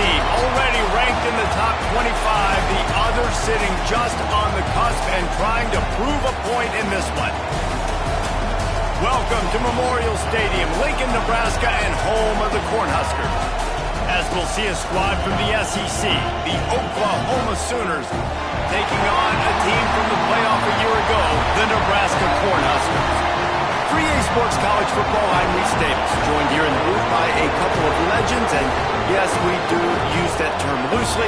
team, already ranked in the top 25, the other sitting just on the cusp and trying to prove a point in this one. Welcome to Memorial Stadium, Lincoln, Nebraska, and home of the Cornhuskers. As we'll see a squad from the SEC, the Oklahoma Sooners, taking on a team from the playoff a year ago, the Nebraska Cornhuskers. 3A Sports College Football, I'm Reese Davis, joined here in the booth by a couple of legends, and yes, we do use that term loosely.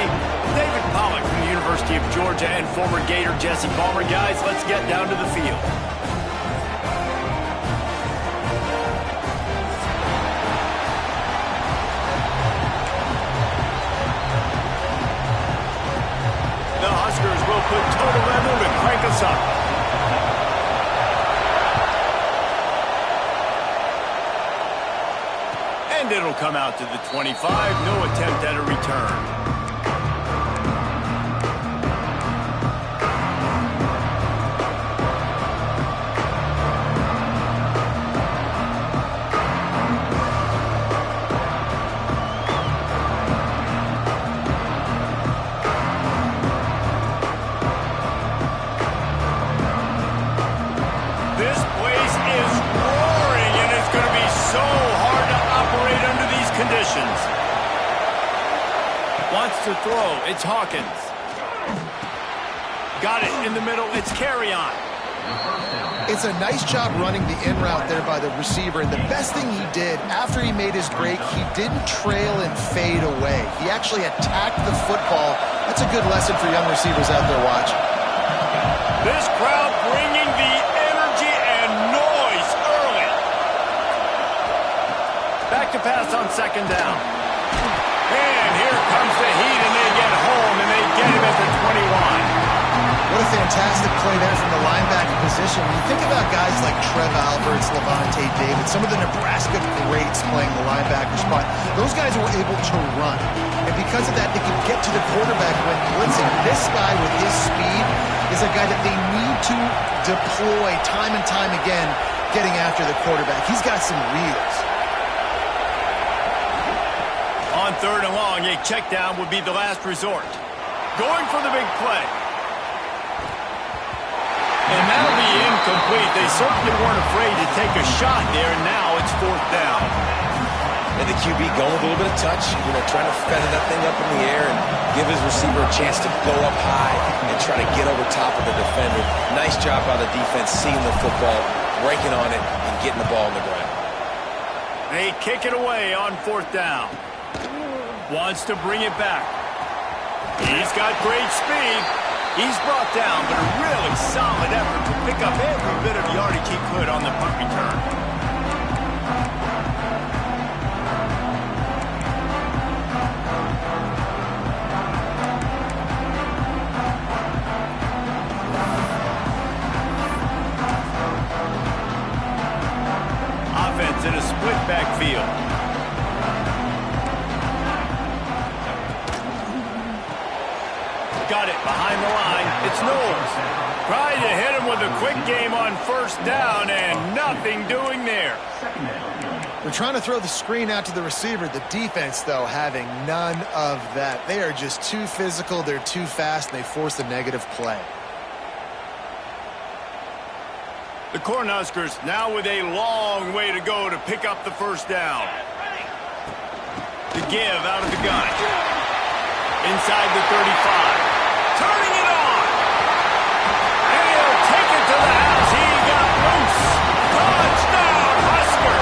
David Pollock from the University of Georgia and former Gator Jesse Palmer. Guys, let's get down to the field. The Huskers will put total level to crank us up. And it'll come out to the 25. No attempt at a return. This place is roaring, and it's going to be so hard to operate under these conditions. Wants to throw. It's Hawkins. Got it in the middle. It's Carry-On. It's a nice job running the in route there by the receiver, and the best thing he did after he made his break, he didn't trail and fade away. He actually attacked the football. That's a good lesson for young receivers out there watching. This crowd bringing the energy and noise early. Back to pass on second down. And here comes the heat, and they get home, and they get him at the 21. What a fantastic play there from the linebacker position. When you think about guys like Trev Alberts, Levante David, some of the Nebraska greats playing the linebacker spot, those guys were able to run. And because of that, they could get to the quarterback when blitzing. This guy with his speed is a guy that they need to deploy time and time again, getting after the quarterback. He's got some wheels. On third and long, a check down would be the last resort. Going for the big play. And that'll be incomplete. They certainly weren't afraid to take a shot there, and now it's fourth down. And the QB going with a little bit of touch, trying to feather that thing up in the air and give his receiver a chance to go up high and try to get over top of the defender. Nice job by the defense, seeing the football, breaking on it, and getting the ball on the ground. They kick it away on fourth down. Wants to bring it back. He's got great speed. He's brought down, but a really solid effort to pick up every bit of yardage he could on the punt return. Offense in a split backfield. Got it behind the line. It's Knowles. Tried to hit him with a quick game on first down, and nothing doing there. They're trying to throw the screen out to the receiver. The defense, though, having none of that. They are just too physical. They're too fast, and they force a negative play. The Cornhuskers now with a long way to go to pick up the first down. The give out of the gun. Inside the 35. Turning it on. And he'll take it to the house. He got loose. Touchdown, Husker.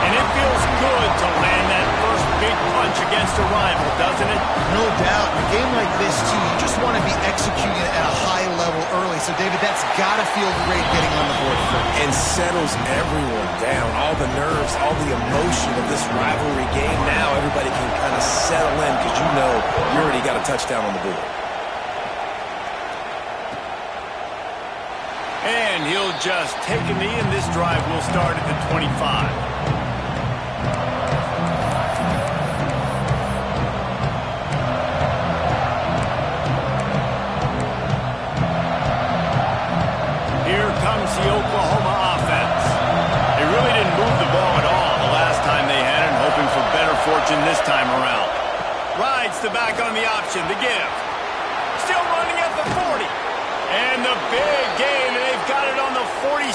And it feels good to land that first big punch against a rival, doesn't it? No doubt. In a game like this, too, you just want to be executing at a high level early. So, David, that's got to feel great getting on the board first. And settles everyone down. All the nerves, all the emotion of this rivalry game. Now everybody can kind of settle in because you know you already got a touchdown on the board. And he'll just take a knee, and this drive will start at the 25. The Oklahoma offense. They really didn't move the ball at all the last time they had it, hoping for better fortune this time the back on the option. The give. Still running at the 40. And the big gain, and they've got it on the 46.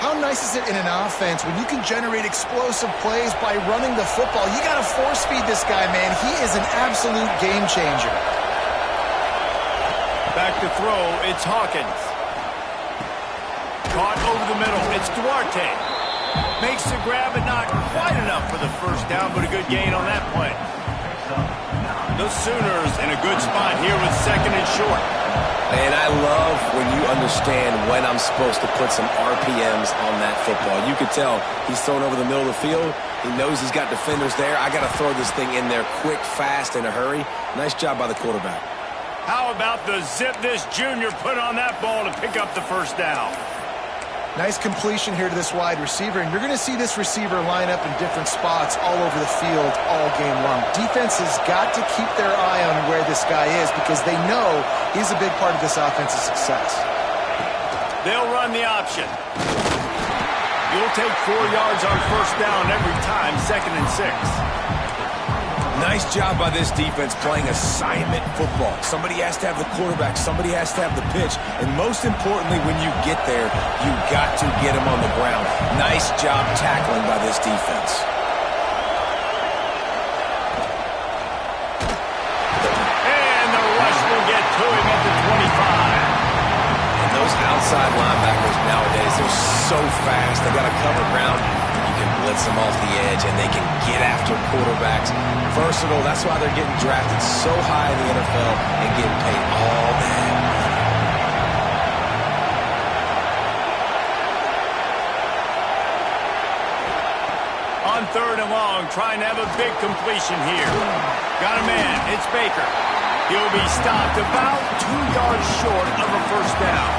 How nice is it in an offense when you can generate explosive plays by running the football? You got to force feed this guy, man. He is an absolute game changer. Back to throw, it's Hawkins. Caught over the middle, it's Duarte. Makes the grab, but not quite enough for the first down, but a good gain on that play. The Sooners in a good spot here with second and short. And I love when you understand when I'm supposed to put some RPMs on that football. You could tell he's throwing over the middle of the field. He knows he's got defenders there. I got to throw this thing in there quick, fast, in a hurry. Nice job by the quarterback. How about the zip this junior put on that ball to pick up the first down? Nice completion here to this wide receiver, and you're going to see this receiver line up in different spots all over the field all game long. Defense has got to keep their eye on where this guy is because they know he's a big part of this offense's success. They'll run the option. You'll take 4 yards on first down every time, second and 6. Nice job by this defense playing assignment football. Somebody has to have the quarterback. Somebody has to have the pitch. And most importantly, when you get there, you got to get him on the ground. Nice job tackling by this defense. And the rush will get to him at the 25. And those outside linebackers nowadays, they're so fast. They got to cover ground. You can blitz them off the edge, and they can get after quarterbacks. Versatile, that's why they're getting drafted so high in the NFL and getting paid all that money. On third and long, trying to have a big completion here. Got a man, it's Baker. He'll be stopped about 2 yards short of a first down.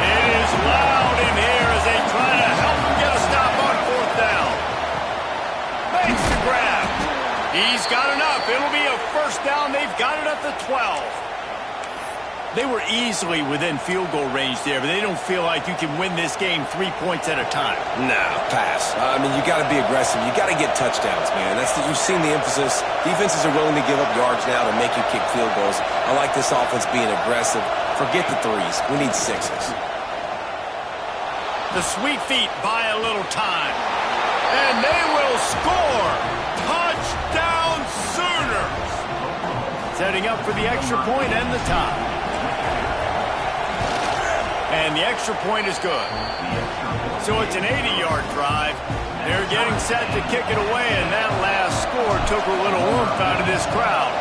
It is loud in here as they try to help him get a stop on fourth down. Makes the grab. He's got enough. It'll be a first down. They've got it at the 12. They were easily within field goal range there, but they don't feel like you can win this game 3 points at a time. No, pass. I mean, you got to be aggressive. You got to get touchdowns, man. You've seen the emphasis. Defenses are willing to give up yards now to make you kick field goals. I like this offense being aggressive. Forget the 3s. We need 6s. The sweet feet buy a little time. And they will score. Touchdown Sooners. Setting up for the extra point and the tie. And the extra point is good. So it's an 80-yard drive. They're getting set to kick it away, and that last score took a little oomph out of this crowd.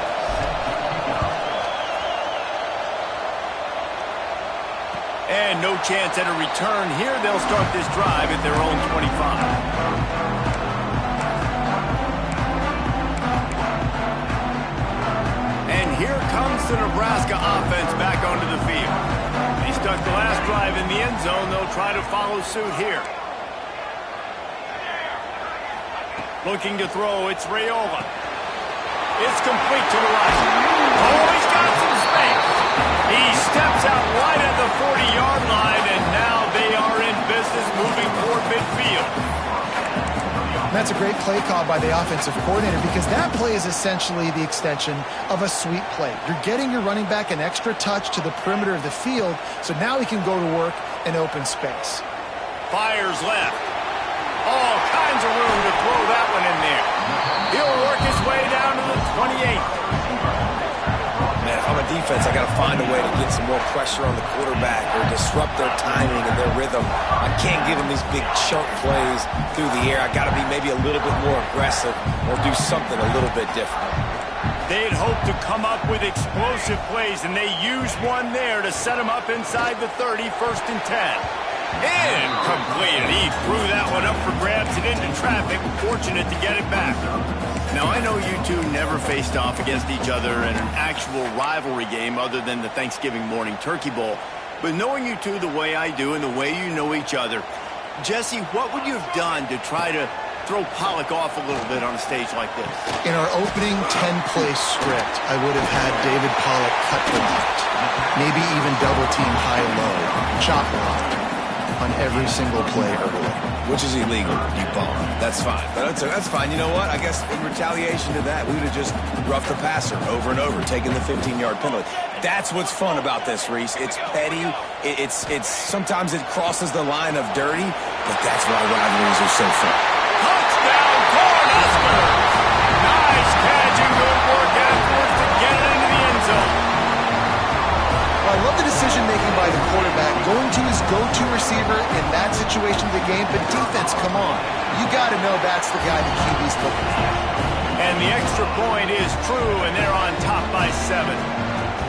And no chance at a return here. They'll start this drive at their own 25. Here comes the Nebraska offense back onto the field. They stuck the last drive in the end zone. They'll try to follow suit here. Looking to throw, it's Raiola. It's complete to the right. Oh, he's got some space. He steps out right at the 40-yard line, and now they are in business moving toward midfield. That's a great play call by the offensive coordinator because that play is essentially the extension of a sweep play. You're getting your running back an extra touch to the perimeter of the field, so now he can go to work in open space. Fires left. All kinds of room to throw that one in there. He'll work his way down to the 28. Man, if I'm a defense, I got to find a way to get some more pressure on the quarterback or disrupt their timing and their rhythm. I can't give them these big chunk plays through the air. I got to be maybe a little bit more aggressive or do something a little bit different. They'd hoped to come up with explosive plays, and they used one there to set them up inside the 30, first and 10. Incomplete. He threw that one up for grabs and into traffic. Fortunate to get it back. Now, I know you two never faced off against each other in an actual rivalry game other than the Thanksgiving morning turkey bowl. But knowing you two the way I do and the way you know each other, Jesse, what would you have done to try to throw Pollock off a little bit on a stage like this? In our opening 10-play script, I would have had David Pollock cut them out. Maybe even double team high-low, chop block on every single play early. which is illegal, you bum. That's fine. But that's fine. You know what? I guess in retaliation to that, we would have just roughed the passer over and over, taking the 15-yard penalty. That's what's fun about this, Reese. It's petty. It's sometimes it crosses the line of dirty, but that's why rivalries are so fun. Touchdown, Cornhuskers! Nice catch and good work afterwards to get it into the end zone. Well, I love the decision-making by the quarterback, going to his go-to receiver in that situation of the game. But defense, come on. You got to know that's the guy the QB's looking for. And the extra point is true, and they're on top by 7.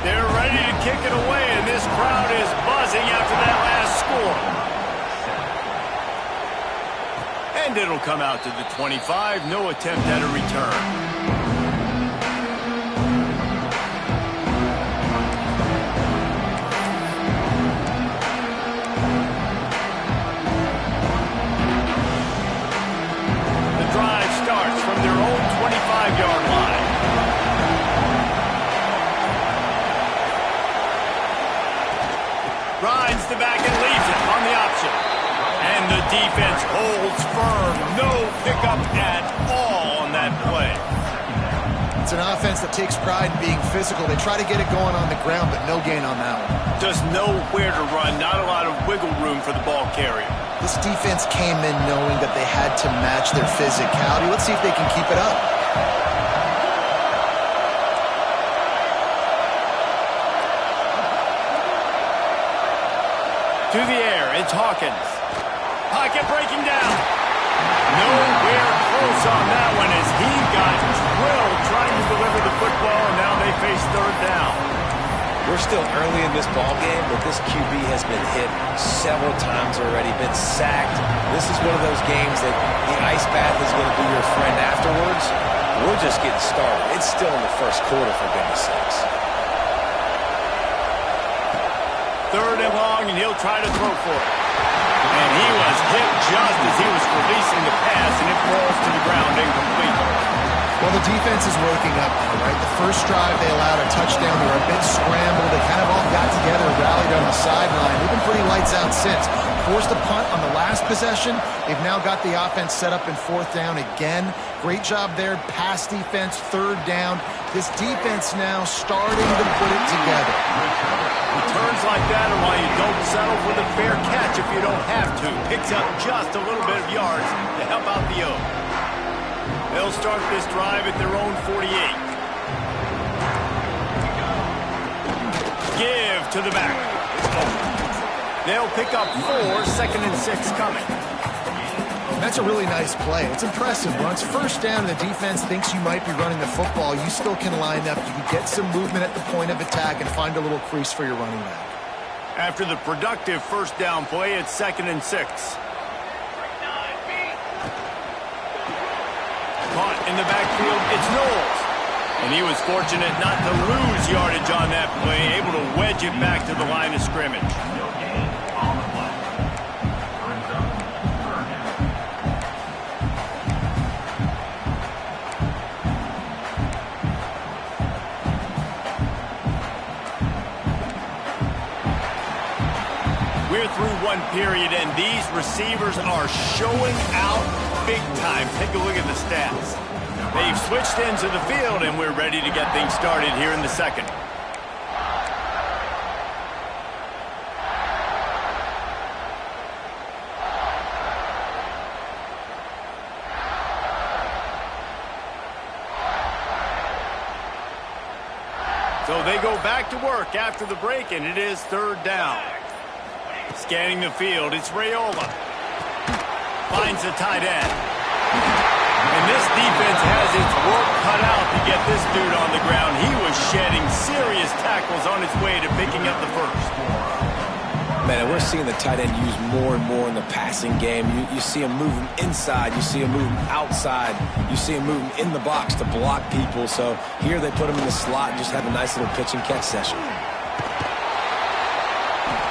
They're ready to kick it away, and this crowd is buzzing after that last score. And it'll come out to the 25. No attempt at a return. Starts from their own 25-yard line. Rides the back and leaves it on the option. And the defense holds firm. No pickup at all on that play. It's an offense that takes pride in being physical. They try to get it going on the ground, but no gain on that one. Just nowhere to run. Not a lot of wiggle room for the ball carrier. This defense came in knowing that they had to match their physicality. Let's see if they can keep it up. To the air, it's Hawkins. Pocket breaking down. Nowhere close on that one as he got drilled trying to deliver the football, and now they face third down. We're still early in this ball game, but this QB has been hit several times already, been sacked. This is one of those games that the ice bath is going to be your friend afterwards. We're just getting started. It's still in the first quarter, for goodness sakes. Third and long, and he'll try to throw for it. And he was hit just as he was releasing the pass, and it falls to the ground incomplete. Well, the defense is waking up now, right? The first drive, they allowed a touchdown. They were a bit scrambled. They kind of all got together, rallied on the sideline. They've been pretty lights out since. Forced a punt on the last possession. They've now got the offense set up in fourth down again. Great job there. Pass defense, third down. This defense now starting to put it together. Returns like that are why you don't settle for the fair catch if you don't have to. Picks up just a little bit of yards to help out the O. They'll start this drive at their own 48. Give to the back. They'll pick up 4, 2nd and 6 coming. That's a really nice play. It's impressive. Once first down and the defense thinks you might be running the football, you still can line up. You can get some movement at the point of attack and find a little crease for your running back. After the productive first down play, it's 2nd and 6. Caught in the backfield, it's Knowles. And he was fortunate not to lose yardage on that play, able to wedge it back to the line of scrimmage. We're through one period, and these receivers are showing out big time. Take a look at the stats. They've switched into the field, and we're ready to get things started here in the second. So they go back to work after the break, and it is third down. Scanning the field, it's Raiola. Finds the tight end. And this defense has its work cut out to get this dude on the ground. He was shedding serious tackles on his way to picking up the first. Man, we're seeing the tight end used more and more in the passing game. You see him moving inside. You see him moving outside. You see him moving in the box to block people. So here they put him in the slot and just have a nice little pitch and catch session.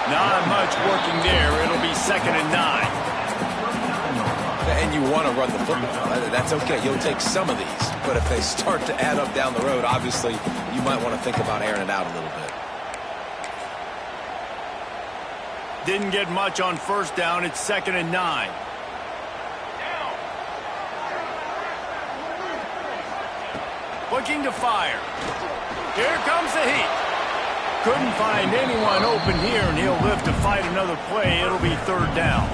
Not much working there. It'll be 2nd and 9. And you want to run the football. That's okay. You'll take some of these. But if they start to add up down the road, obviously, you might want to think about airing it out a little bit. Didn't get much on first down. It's 2nd and 9. looking to fire. Here comes the heat. Couldn't find anyone open here, and he'll live to fight another play. It'll be third down.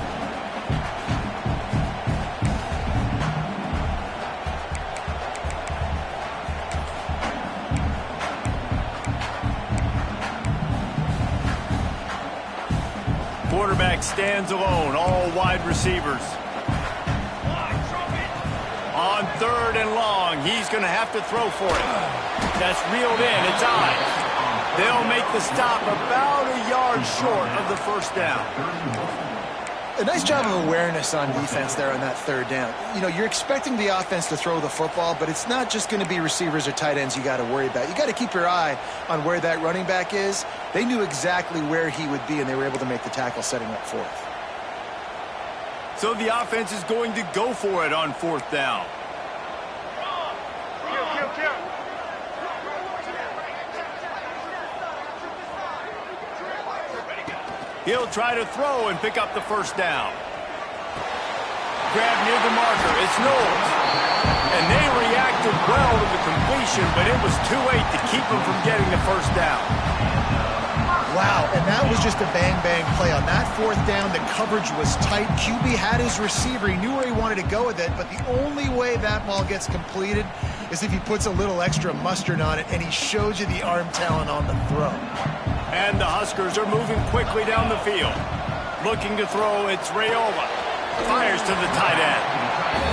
Quarterback stands alone, all wide receivers. On third and long, he's going to have to throw for it. That's reeled in, it's eyes. They'll make the stop about a yard short of the first down. A nice job of awareness on defense there on that third down. You know, you're expecting the offense to throw the football, but it's not just going to be receivers or tight ends you got to worry about. You got to keep your eye on where that running back is. They knew exactly where he would be, and they were able to make the tackle setting up fourth. So the offense is going to go for it on fourth down. He'll try to throw and pick up the first down. Grab near the marker. It's Knowles. And they reacted well to the completion, but it was too late to keep him from getting the first down. Wow, and that was just a bang-bang play. On that fourth down, the coverage was tight. QB had his receiver. He knew where he wanted to go with it, but the only way that ball gets completed is if he puts a little extra mustard on it, and he shows you the arm talent on the throw. And the Huskers are moving quickly down the field. Looking to throw, it's Raiola. Fires to the tight end.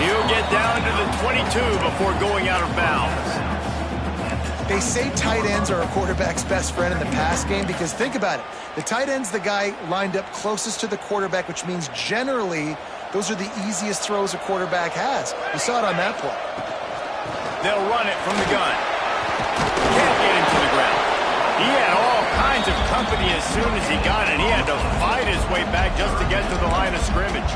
He'll get down to the 22 before going out of bounds. They say tight ends are a quarterback's best friend in the pass game because think about it. The tight end's the guy lined up closest to the quarterback, which means generally those are the easiest throws a quarterback has. You saw it on that play. They'll run it from the gun. Can't get him to the ground. He had all kinds of company as soon as he got it. He had to fight his way back just to get to the line of scrimmage.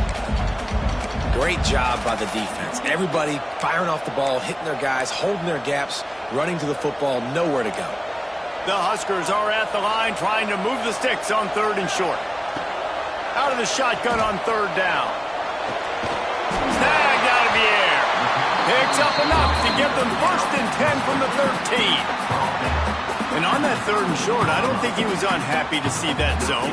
Great job by the defense. Everybody firing off the ball, hitting their guys, holding their gaps, running to the football, nowhere to go. The Huskers are at the line trying to move the sticks on third and short. Out of the shotgun on third down. Snagged out of the air. Picks up enough to give them first and 10 from the 13. And on that third and short, I don't think he was unhappy to see that zone.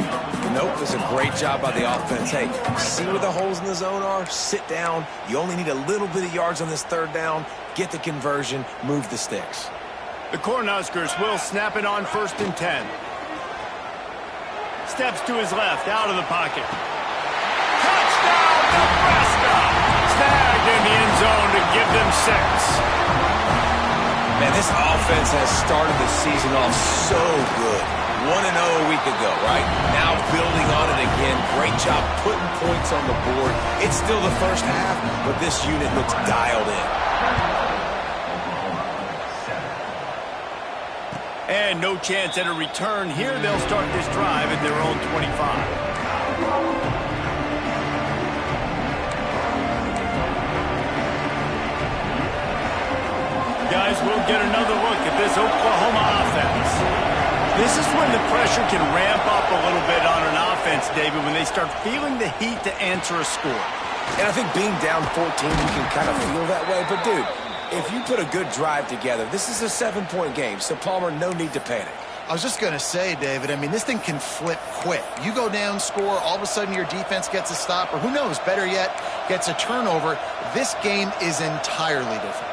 Nope, it was a great job by the offense. Hey, see where the holes in the zone are? Sit down. You only need a little bit of yards on this third down. Get the conversion. Move the sticks. The Cornhuskers will snap it on first and 10. Steps to his left, out of the pocket. Touchdown, Nebraska! Snagged in the end zone to give them 6. Man, this offense has started the season off so good. 1-0 a week ago, right? Now building on it again. Great job putting points on the board. It's still the first half, but this unit looks dialed in. And no chance at a return here. They'll start this drive at their own 25. Guys, we'll get another look at this Oklahoma offense. This is when the pressure can ramp up a little bit on an offense, David, when they start feeling the heat to answer a score. And I think being down 14, you can kind of feel that way. But, dude, if you put a good drive together, this is a 7-point game. So, Palmer, no need to panic. I was just going to say, David, I mean, this thing can flip quick. You go down, score, all of a sudden your defense gets a stop, or who knows, better yet, gets a turnover. This game is entirely different.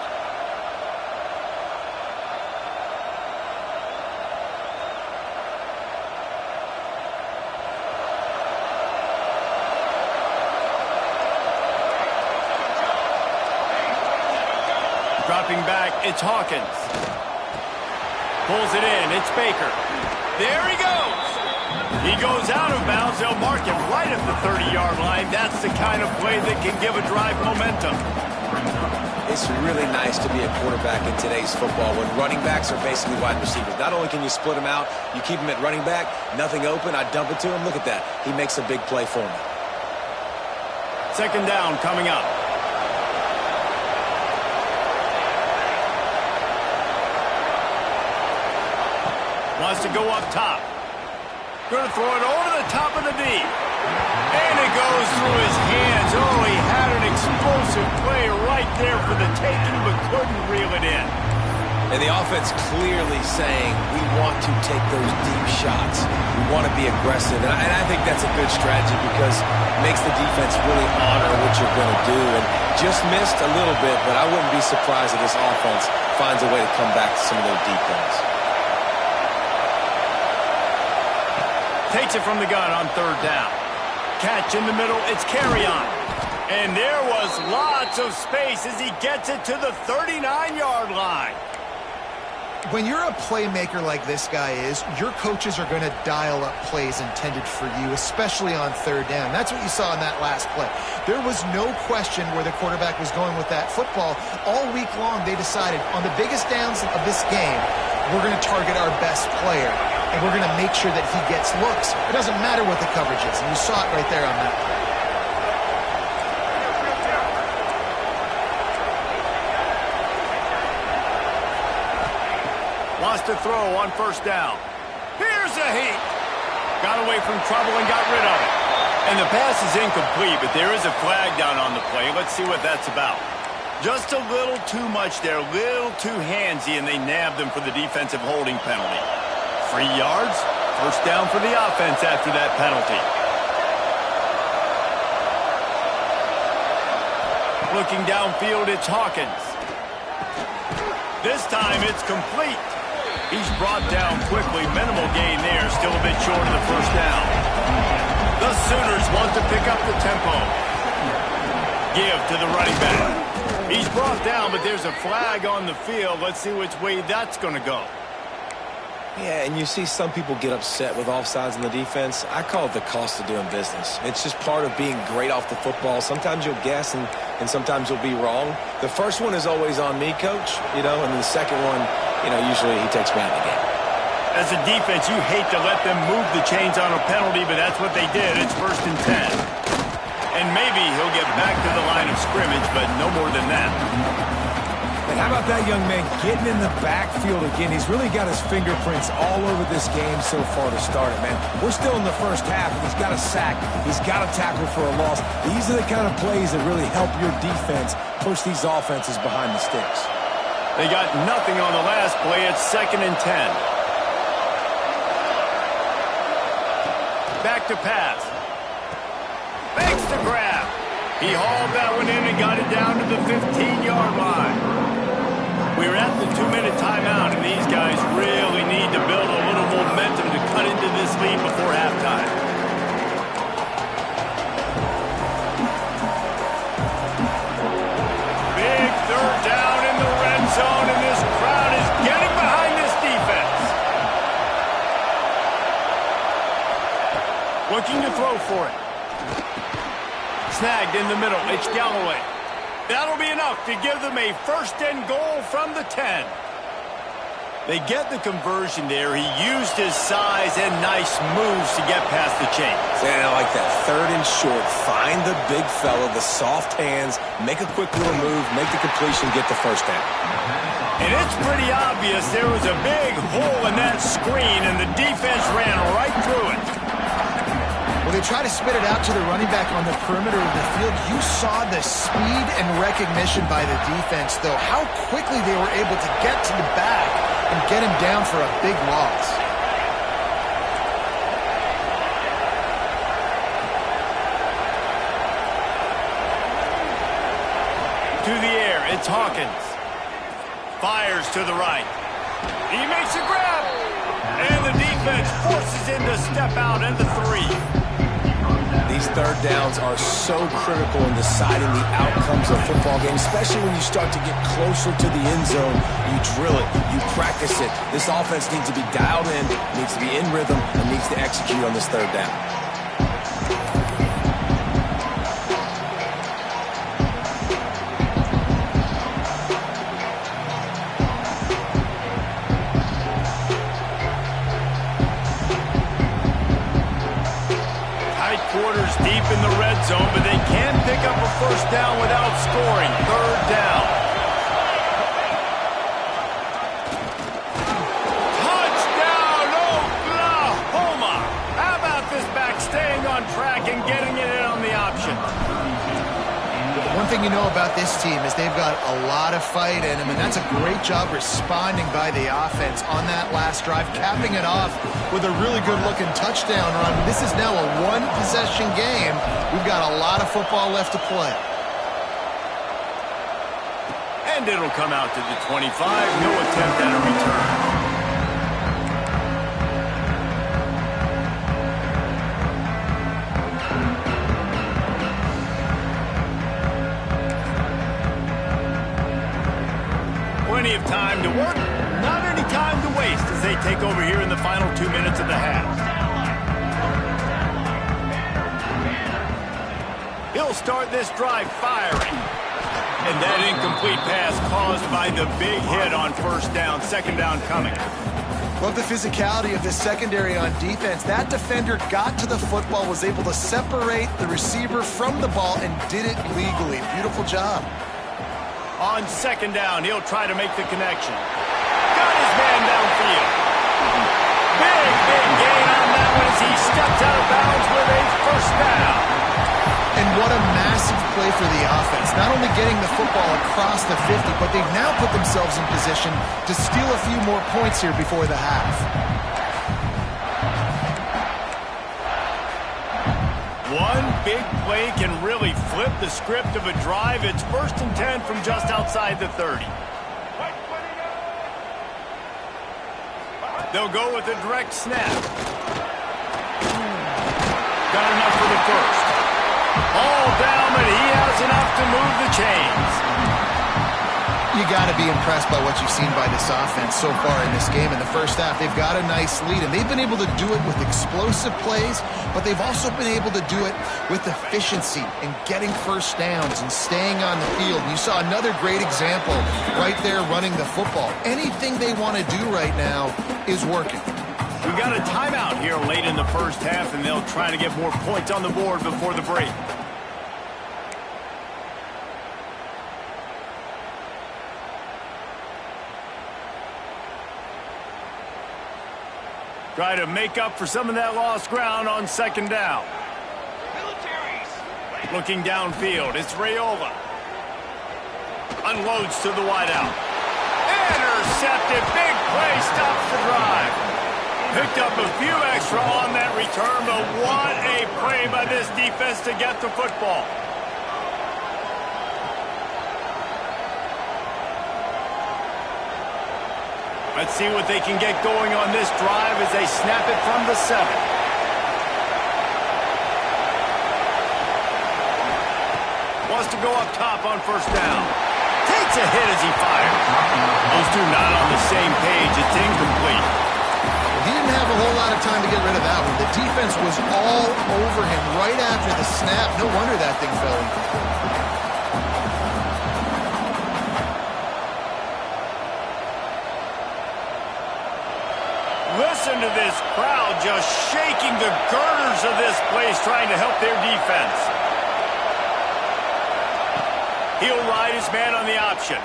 Dropping back, it's Hawkins. Pulls it in, it's Baker. There he goes. He goes out of bounds. They'll mark him right at the 30-yard line. That's the kind of play that can give a drive momentum. It's really nice to be a quarterback in today's football when running backs are basically wide receivers. Not only can you split them out, you keep them at running back, nothing open, I dump it to him. Look at that. He makes a big play for me. Second down coming up. Wants to go up top. Going to throw it over the top of the D. And it goes through his hands. Oh, he had an explosive play right there for the taking, but couldn't reel it in. And the offense clearly saying, we want to take those deep shots. We want to be aggressive. And I think that's a good strategy because it makes the defense really honor what you're going to do. And just missed a little bit, but I wouldn't be surprised if this offense finds a way to come back to some of those deep ones. Takes it from the gun on third down. Catch in the middle, it's carry on. And there was lots of space as he gets it to the 39-yard line. When you're a playmaker like this guy is, your coaches are going to dial up plays intended for you, especially on third down. That's what you saw in that last play. There was no question where the quarterback was going with that football. All week long, they decided on the biggest downs of this game, we're going to target our best player, and we're going to make sure that he gets looks. It doesn't matter what the coverage is, and you saw it right there on that play. Wants to throw on first down. Here's a heat. Got away from trouble and got rid of it. And the pass is incomplete, but there is a flag down on the play. Let's see what that's about. Just a little too much there, a little too handsy, and they nabbed him for the defensive holding penalty. 3 yards, first down for the offense after that penalty. Looking downfield, it's Hawkins. This time it's complete. He's brought down quickly. Minimal gain there. Still a bit short of the first down. The Sooners want to pick up the tempo. Give to the running back. He's brought down, but there's a flag on the field. Let's see which way that's going to go. Yeah, and you see some people get upset with offsides in the defense. I call it the cost of doing business. It's just part of being great off the football. Sometimes you'll guess and sometimes you'll be wrong. The first one is always on me, coach, and the second one, usually he takes me out of the game. As a defense, you hate to let them move the chains on a penalty, but that's what they did. It's 1st and 10. And maybe he'll get back to the line of scrimmage, but no more than that. And how about that young man getting in the backfield again? He's really got his fingerprints all over this game so far to start it, man. We're still in the first half, and he's got a sack. He's got a tackle for a loss. These are the kind of plays that really help your defense push these offenses behind the sticks. They got nothing on the last play. It's 2nd and 10. Back to pass. Fakes the grab. He hauled that one in and got it down to the 15-yard line. We're at the 2-minute timeout, and these guys really need to build a little momentum to cut into this lead before halftime. Big third down in the red zone, and this crowd is getting behind this defense. Looking to throw for it. Snagged in the middle. It's Galloway. That'll be enough to give them a 1st and goal from the 10. They get the conversion there. He used his size and nice moves to get past the chains. And I like that. 3rd and short. Find the big fella, the soft hands, make a quick little move, make the completion, get the first down. And it's pretty obvious there was a big hole in that screen, and the defense ran right through it. Well, they try to spit it out to the running back on the perimeter of the field. You saw the speed and recognition by the defense, though, how quickly they were able to get to the back and get him down for a big loss. To the air, it's Hawkins. Fires to the right. He makes a grab. And the defense forces him to step out at the 3. These third downs are so critical in deciding the outcomes of football games, especially when you start to get closer to the end zone. You drill it, you practice it. This offense needs to be dialed in, needs to be in rhythm, and needs to execute on this third down. Quarters deep in the red zone, but they can pick up a first down without scoring. 3rd down. Touchdown, Oklahoma! How about this back staying on track and getting it in on the option? One thing you know about this team is they've got a lot of fight in them, and that's a great job responding by the offense on that last drive, capping it off with a really good-looking touchdown run. This is now a one-possession game. We've got a lot of football left to play. And it'll come out to the 25. No attempt at a return. Plenty of time to work, not any time to waste as they take over here in the final 2 minutes of the half. He'll start this drive firing. And that incomplete pass caused by the big hit on first down, second down coming. Love the physicality of this secondary on defense. That defender got to the football, was able to separate the receiver from the ball, and did it legally. Beautiful job. On second down, he'll try to make the connection. Got his man downfield. Big gain on that one as he steps out of bounds with a first down. And what a massive play for the offense. Not only getting the football across the 50, but they've now put themselves in position to steal a few more points here before the half. One big play can really flip the script of a drive. It's 1st and 10 from just outside the 30. They'll go with a direct snap. Got enough for the first. All down, but he has enough to move the chains. You got to be impressed by what you've seen by this offense so far in this game. In the first half, they've got a nice lead, and they've been able to do it with explosive plays, but they've also been able to do it with efficiency and getting first downs and staying on the field. You saw another great example right there running the football. Anything they want to do right now is working. We got a timeout here late in the first half, and they'll try to get more points on the board before the break. Try to make up for some of that lost ground on second down. Looking downfield, it's Raiola. Unloads to the wideout. Intercepted, big play, stops the drive. Picked up a few extra on that return, but what a play by this defense to get the football. Let's see what they can get going on this drive as they snap it from the 7. Wants to go up top on first down. Takes a hit as he fires. Those two not on the same page. It's incomplete. He didn't have a whole lot of time to get rid of that one. The defense was all over him right after the snap. No wonder that thing fell incomplete. Listen to this crowd just shaking the girders of this place, trying to help their defense. He'll ride his man on the option.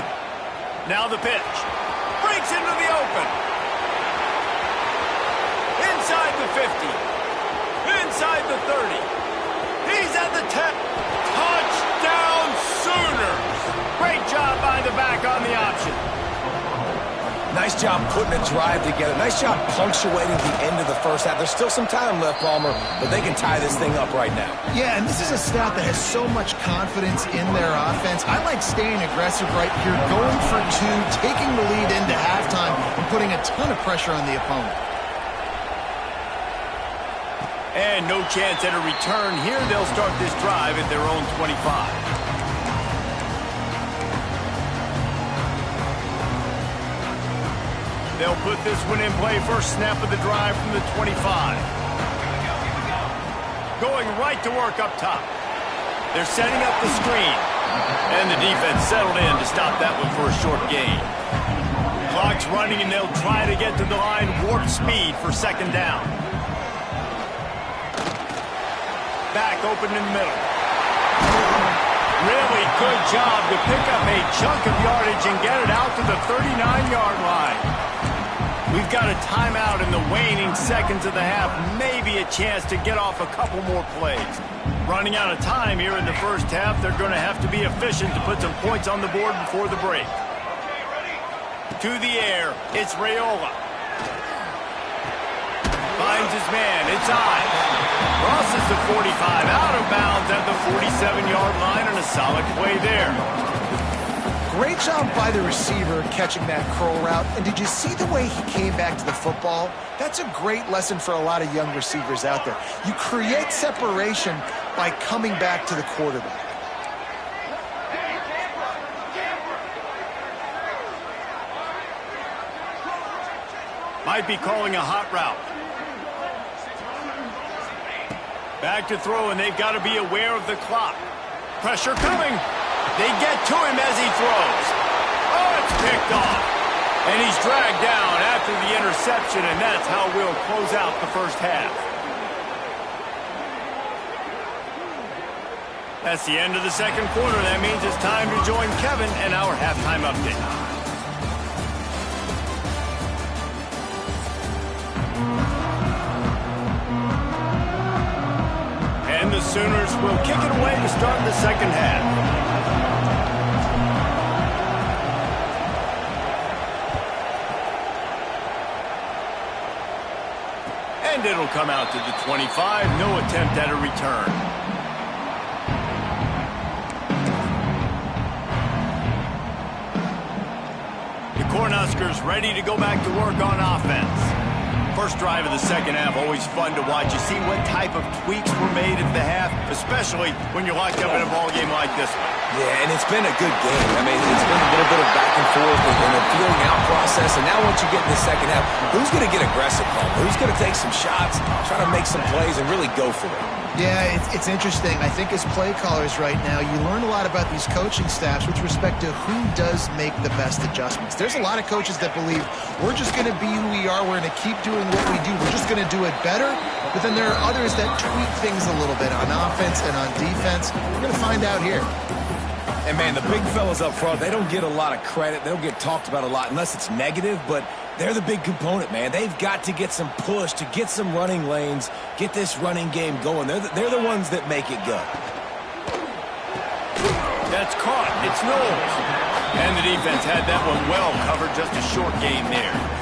Now the pitch. Breaks into the open. Inside the 50. Inside the 30. He's at the 10. Touchdown Sooners. Great job by the back on the option. Nice job putting a drive together. Nice job punctuating the end of the first half. There's still some time left, Palmer, but they can tie this thing up right now. Yeah, and this is a staff that has so much confidence in their offense. I like staying aggressive right here, going for 2, taking the lead into halftime, and putting a ton of pressure on the opponent. And no chance at a return here. They'll start this drive at their own 25. They'll put this one in play. First snap of the drive from the 25. Going right to work up top. They're setting up the screen. And the defense settled in to stop that one for a short gain. Clock's running, and they'll try to get to the line warp speed for second down. Back open in the middle. Really good job to pick up a chunk of yardage and get it out to the 39-yard line. We've got a timeout in the waning seconds of the half. Maybe a chance to get off a couple more plays. Running out of time here in the first half. They're going to have to be efficient to put some points on the board before the break. To the air, it's Raiola. Finds his man, it's Ives. Crosses the 45, out of bounds at the 47-yard line, and a solid play there. Great job by the receiver catching that curl route. And did you see the way he came back to the football? That's a great lesson for a lot of young receivers out there. You create separation by coming back to the quarterback. Might be calling a hot route. Back to throw, and they've got to be aware of the clock. Pressure coming. They get to him as he throws. Oh, it's picked off. And he's dragged down after the interception, and that's how we'll close out the first half. That's the end of the second quarter. That means it's time to join Kevin and our halftime update. And the Sooners will kick it away to start the second half. And it'll come out to the 25. No attempt at a return. The Cornhuskers ready to go back to work on offense. First drive of the second half, always fun to watch. You see what type of tweaks were made at the half, especially when you're locked up in a ball game like this one. Yeah, and it's been a good game. I mean, it's been a little bit of back and forth and a feeling out process. And now once you get in the second half, who's going to get aggressive, Paul? Who's going to take some shots, try to make some plays, and really go for it? Yeah, it's interesting. I think as play callers right now, you learn a lot about these coaching staffs with respect to who does make the best adjustments. There's a lot of coaches that believe we're just going to be who we are. We're going to keep doing what we do. We're just going to do it better. But then there are others that tweak things a little bit on offense and on defense. We're going to find out here. And, man, the big fellas up front, they don't get a lot of credit. They don't get talked about a lot unless it's negative, but they're the big component, man. They've got to get some push, to get some running lanes, get this running game going. They're the ones that make it go. That's caught. It's Knowles. And the defense had that one well covered. Just a short game there.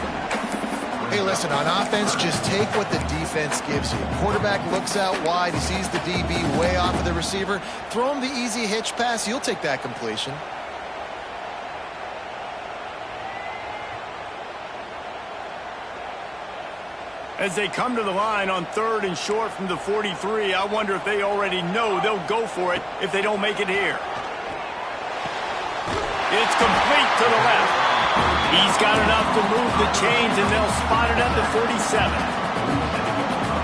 Hey, listen, on offense, just take what the defense gives you. Quarterback looks out wide. He sees the DB way off of the receiver. Throw him the easy hitch pass. You'll take that completion. As they come to the line on 3rd and short from the 43, I wonder if they already know they'll go for it if they don't make it here. It's complete to the left. He's got enough to move the chains, and they'll spot it at the 47.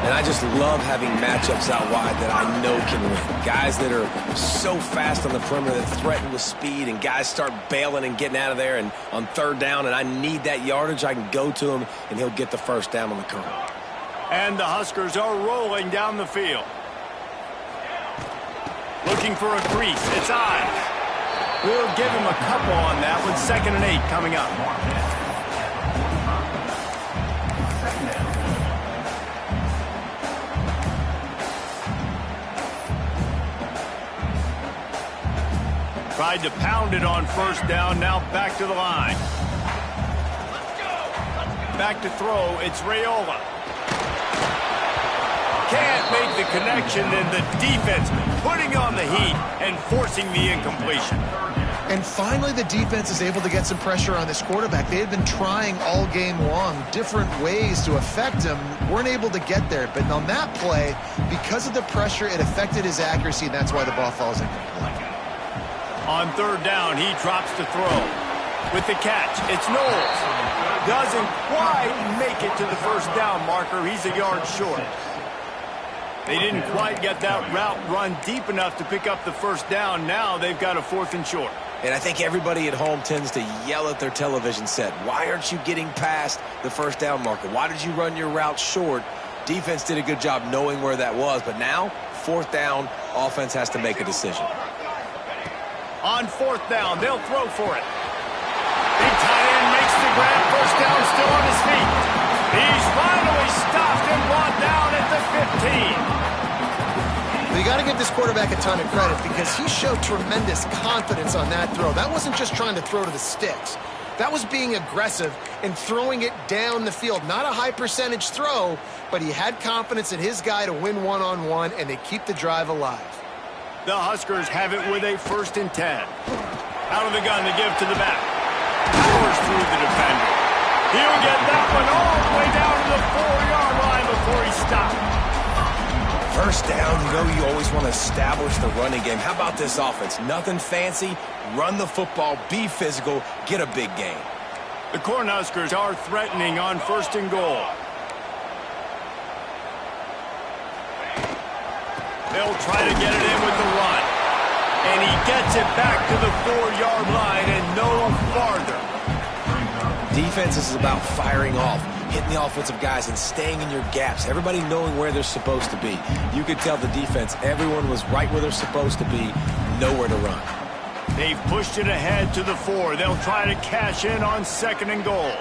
And I just love having matchups out wide that I know can win. Guys that are so fast on the perimeter that threaten with speed, and guys start bailing and getting out of there. And on 3rd down, and I need that yardage, I can go to him, and he'll get the first down on the curl. And the Huskers are rolling down the field. Looking for a crease. It's Ives. We'll give him a couple on that one. 2nd and 8 coming up. Tried to pound it on 1st down. Now back to the line. Back to throw. It's Raiola. Can't make the connection, and the defense putting on the heat and forcing the incompletion. And finally, the defense is able to get some pressure on this quarterback. They had been trying all game long different ways to affect him. Weren't able to get there. But on that play, because of the pressure, it affected his accuracy, and that's why the ball falls incomplete. On 3rd down, he drops to throw. With the catch, it's Knowles. Doesn't quite make it to the 1st down marker. He's a yard short. They didn't quite get that route run deep enough to pick up the 1st down. Now they've got a 4th and short. And I think everybody at home tends to yell at their television set. Why aren't you getting past the 1st down marker? Why did you run your route short? Defense did a good job knowing where that was. But now, 4th down, offense has to make a decision. On 4th down, they'll throw for it. Big tight end makes the spread. First down, still on his feet. He's finally stopped and brought down at the 15. You got to give this quarterback a ton of credit because he showed tremendous confidence on that throw. That wasn't just trying to throw to the sticks. That was being aggressive and throwing it down the field. Not a high percentage throw, but he had confidence in his guy to win one-on-one, and they keep the drive alive. The Huskers have it with a 1st and 10. Out of the gun to give to the back. Powers through the defender. He'll get that one all the way down to the 4-yard line before he stopped. First down, you know you always want to establish the running game. How about this offense? Nothing fancy. Run the football, be physical, get a big gain. The Cornhuskers are threatening on 1st and goal. They'll try to get it in with the run. And he gets it back to the 4-yard line and no farther. Defense is about firing off, hitting the offensive guys and staying in your gaps. Everybody knowing where they're supposed to be. You could tell the defense, everyone was right where they're supposed to be, nowhere to run. They've pushed it ahead to the 4. They'll try to cash in on 2nd and goal.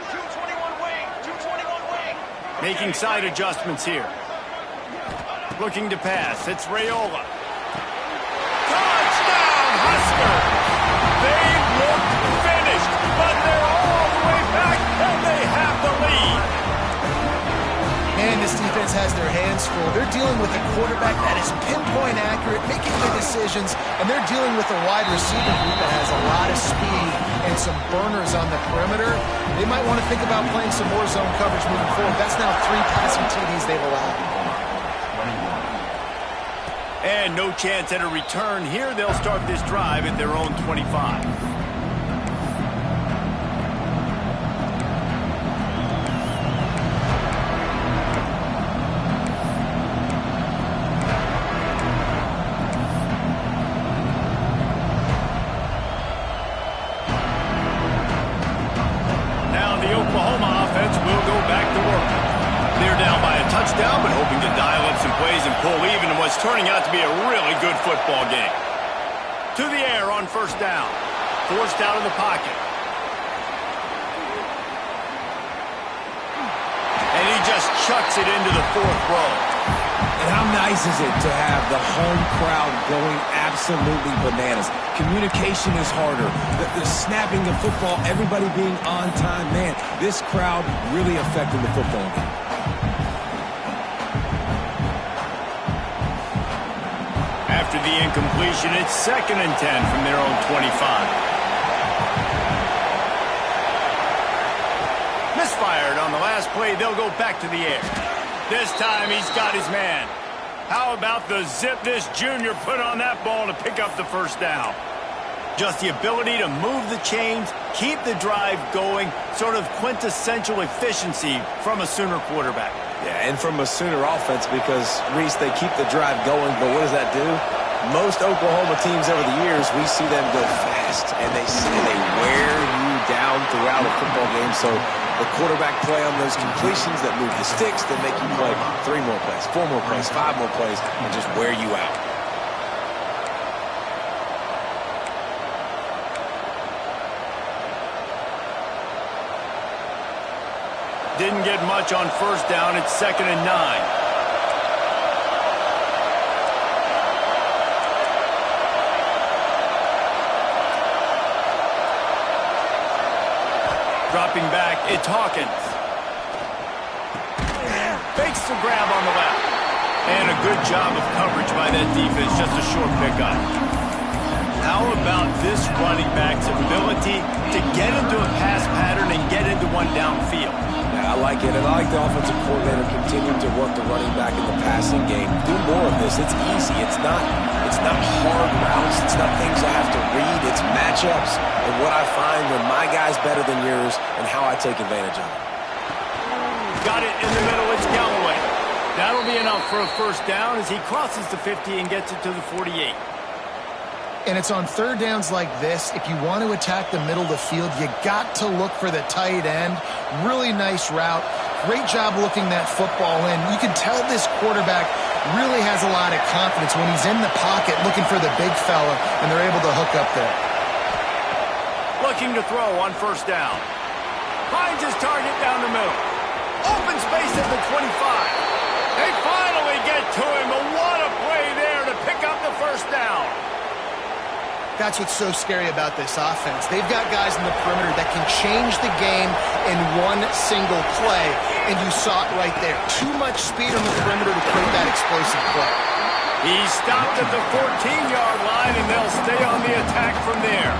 221 wing, 221 wing. Making side adjustments here. Looking to pass. It's Raiola. Touchdown, Husker! They look finished, but they're all the way back, and they have the lead. Man, this defense has their hands full. They're dealing with a quarterback that is pinpoint accurate, making good decisions, and they're dealing with a wide receiver group that has a lot of speed and some burners on the perimeter. They might want to think about playing some more zone coverage moving forward. That's now 3 passing TDs they've allowed. And no chance at a return here. They'll start this drive at their own 25. Now the Oklahoma offense will go back to work. They're down by a touchdown, but hoping to dial up some plays and pull even in what's turning out to be a really good football game. To the air on 1st down. Forced out of the pocket. And he just chucks it into the 4th row. And how nice is it to have the home crowd going absolutely bananas? Communication is harder. The snapping the football, everybody being on time. Man, this crowd really affecting the football game. After the incompletion, it's 2nd and 10 from their own 25. Misfired on the last play. They'll go back to the air. This time he's got his man. How about the zip this junior put on that ball to pick up the 1st down? Just the ability to move the chains, keep the drive going, sort of quintessential efficiency from a Sooner quarterback. Yeah, and from a Sooner offense because, Reese, they keep the drive going, but what does that do? Most Oklahoma teams over the years, we see them go fast, and they wear you down throughout a football game. So the quarterback play on those completions that move the sticks, that make you play 3 more plays, 4 more plays, 5 more plays, and just wear you out. Didn't get much on 1st down. It's 2nd and 9. Dropping back, it's Hawkins. Fakes the grab on the left. And a good job of coverage by that defense. Just a short pickup. How about this running back's ability to get into a pass pattern and get into one downfield? I like it, and I like the offensive coordinator continuing to work the running back in the passing game. Do more of this. It's easy. It's not hard routes. It's not things I have to read. It's matchups and what I find when my guy's better than yours and how I take advantage of it. Got it in the middle. It's Galloway. That'll be enough for a 1st down as he crosses the 50 and gets it to the 48. And it's on 3rd downs like this. If you want to attack the middle of the field, you got to look for the tight end. Really nice route. Great job looking that football in. You can tell this quarterback really has a lot of confidence when he's in the pocket looking for the big fella, and they're able to hook up there. Look looking to throw on first down. Finds his target down the middle. Open space at the 25. They finally get to him, but what a play there to pick up the first down. That's what's so scary about this offense. They've got guys in the perimeter that can change the game in one single play, and you saw it right there. Too much speed on the perimeter to create that explosive play. He's stopped at the 14-yard line, and they'll stay on the attack from there.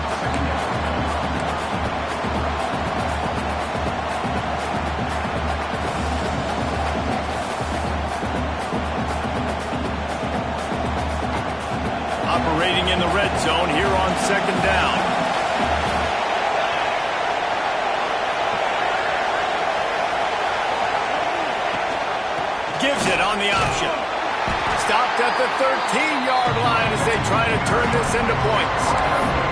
Operating in the red zone here on second down. Gives it on the option. Stopped at the 13-yard line as they try to turn this into points.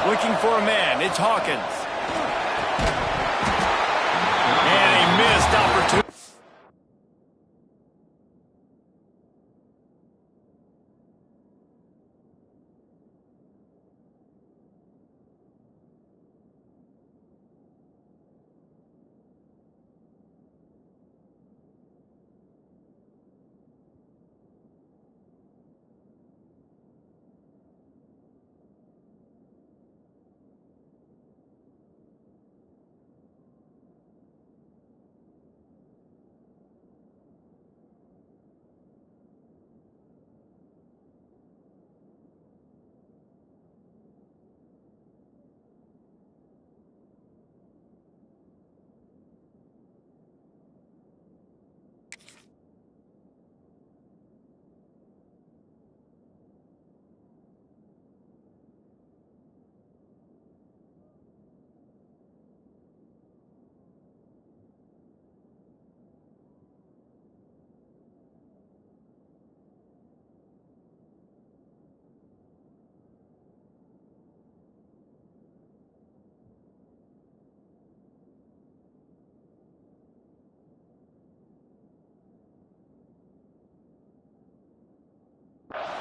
Looking for a man, it's Hawkins. And a missed opportunity.